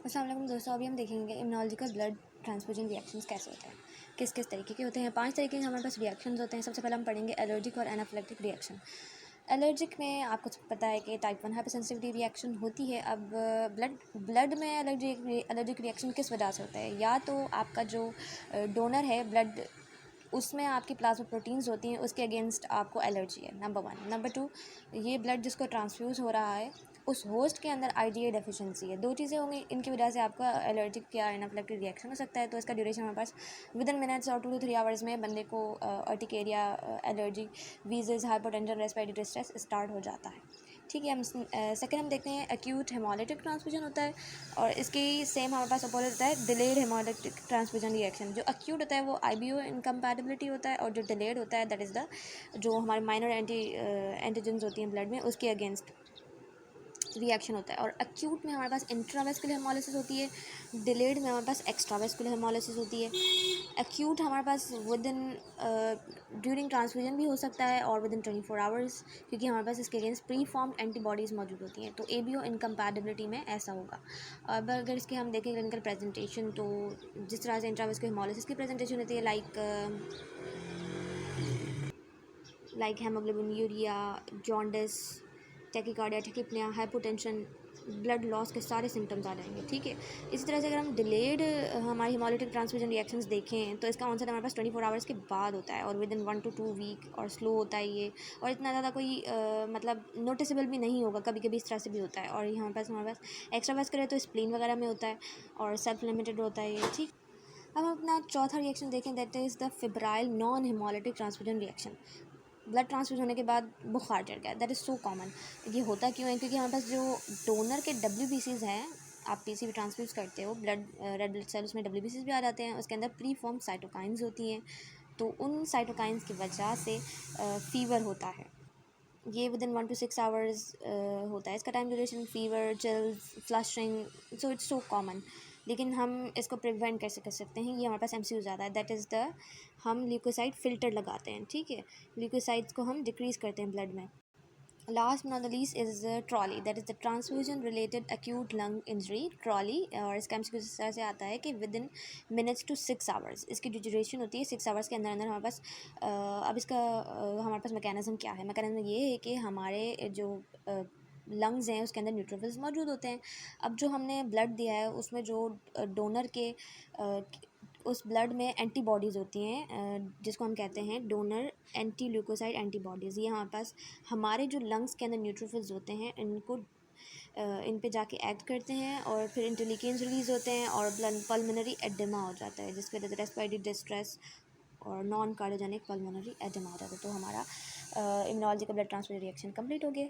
अस्सलाम वालेकुम दोस्तों, अभी हम देखेंगे इम्यूनोलॉजिकल ब्लड ट्रांसफ्यूजन रिएक्शंस कैसे होते हैं, किस किस तरीके के होते हैं। 5 तरीके के हमारे पास रिएक्शंस होते हैं। सबसे पहले हम पढ़ेंगे एलर्जिक और एनाफिलेक्टिक रिएक्शन। एलर्जिक में आपको पता है कि टाइप 1 हाइपरसेंसिटिविटी रिएक्शन होती है। अब ब्लड में एलर्जिक रिएक्शन किस वजह से होता है? या तो आपका जो डोनर है ब्लड, उसमें आपकी प्लाज्मा प्रोटीन्स होती हैं, उसके अगेंस्ट आपको एलर्जी है, नंबर 1। नंबर 2, ये ब्लड जिसको ट्रांसफ्यूज़ हो रहा है उस होस्ट के अंदर आईजीए डेफिशिएंसी है। 2 चीज़ें होंगी, इनकी वजह से आपका एलर्जिक या एनाफिलेक्टिक रिएक्शन हो सकता है। तो इसका ड्यूरेशन हमारे पास विद इन मिनट्स और 2 to 3 आवर्स में बंदे को अर्टिकेरिया, एलर्जी, वीज़ल्स, हाइपोटेंशन, रेस्पिरेटरी डिस्ट्रेस स्टार्ट हो जाता है। ठीक है, हम सेकेंड हम देखते हैं एक्यूट हेमोलिटिक ट्रांसफ्यूजन होता है, और इसकी सेम हमारे पास अपोजिट होता है डिलेड हेमोलिटिक ट्रांसफ्यूजन रिएक्शन। जो एक्यूट होता है वो आईबीओ इनकम्पैटिबिलिटी होता है, और जो डिलेड होता है दैट इज़ द जो हमारे माइनर एंटीजेंस होती हैं ब्लड में, उसके अगेंस्ट रिएक्शन होता है। और एक्यूट में हमारे पास इंट्रावेस्कुलर हेमोलिसिस होती है, डिलेड में हमारे पास एक्स्ट्रावेस्कुलर हेमोलिसिस होती है। एक्यूट हमारे पास विद इन ड्यूरिंग ट्रांसफ्यूजन भी हो सकता है और विद इन 24 आवर्स, क्योंकि हमारे पास इसके अगेंस्ट प्री फॉर्म्ड एंटीबॉडीज़ मौजूद होती हैं। तो एबीओ इनकम्पैटिबिलिटी में ऐसा होगा। अब अगर इसके हम देखें क्लिनिकल प्रेजेंटेशन, तो जिस तरह से इंट्रावेस्कुलर हेमोलिसिस की प्रेजेंटेशन होती है like haemoglobinuria, jaundice, tachycardia, tachypnoea, hypotension, blood loss के सारे सिम्टम्स आ जाएंगे। ठीक है, इसी तरह से अगर हम डिलेड हमारी हेमोलिटिक ट्रांसफ्यूजन रिएक्शंस देखें तो इसका आंसर हमारे पास 24 आवर्स के बाद होता है, और विद इन 1 to 2 वीक, और स्लो होता है ये, और इतना ज़्यादा कोई मतलब नोटिसेबल भी नहीं होगा। कभी कभी इस तरह से भी होता है। और ये हमारे पास एक्स्ट्रा वेस्कुलर है तो स्प्लीन वगैरह में होता है, और सेल्फ लिमिटेड होता है ये। ठीक, अब हम अपना चौथा रिएक्शन देखें, that is the febrile non haemolytic transfusion reaction. Blood transfuse होने के बाद बुखार चढ़ गया, दैट इज़ सो कॉमन। ये होता क्यों है? क्योंकि हमारे पास जो डोनर के WBCs हैं, आप पीसी भी ट्रांसफ्यूज करते हो ब्लड, रेड ब्लड सेल, उसमें WBCs भी आ जाते हैं, उसके अंदर प्री फॉर्म साइटोकाइंस होती हैं। तो उन साइटोकाइंस की वजह से फ़ीवर होता है। ये विद इन 1 to 6 आवर्स होता है इसका time duration. Fever, chills, flushing, so it's so common. लेकिन हम इसको प्रिवेंट कैसे कर सकते हैं? ये हमारे पास MCU ज़्यादा है, दैट इज़ द हम ल्यूकोसाइड फ़िल्टर लगाते हैं। ठीक है, ल्यूकोसाइड्स को हम डिक्रीज़ करते हैं ब्लड में। Last not the least is TRALI, that is the transfusion related acute lung injury, TRALI. और इसका MCQ इस तरह से आता है कि within minutes to 6 hours, इसकी जो ड्यूरेशन होती है 6 आवर्स के अंदर अंदर हमारे पास अब इसका हमारे पास मैकेनिज़्म क्या है? मैकेनिज़्म ये है कि हमारे जो लंग्स हैं उसके अंदर न्यूट्रोफिल्स मौजूद होते हैं। अब जो हमने ब्लड दिया है उसमें जो डोनर के उस ब्लड में एंटीबॉडीज़ होती हैं, जिसको हम कहते हैं डोनर एंटी ल्यूकोसाइड एंटीबॉडीज़। ये हमारे पास हमारे जो लंग्स के अंदर न्यूट्रोफिल्स होते हैं इनको इन पे जाके एक्ट करते हैं, और फिर इंटरलीकेंस रिलीज़ होते हैं, और पल्मोनरी एडिमा हो जाता है, जिसकी वजह से रेस्पिरेटरी डिस्ट्रेस और नॉन कार्डियोजेनिक पल्मोनरी एडिमा हो जाता है। तो हमारा इम्यूनोलॉजी का ब्लड ट्रांसफ्यूजन रिएक्शन कंप्लीट हो गया।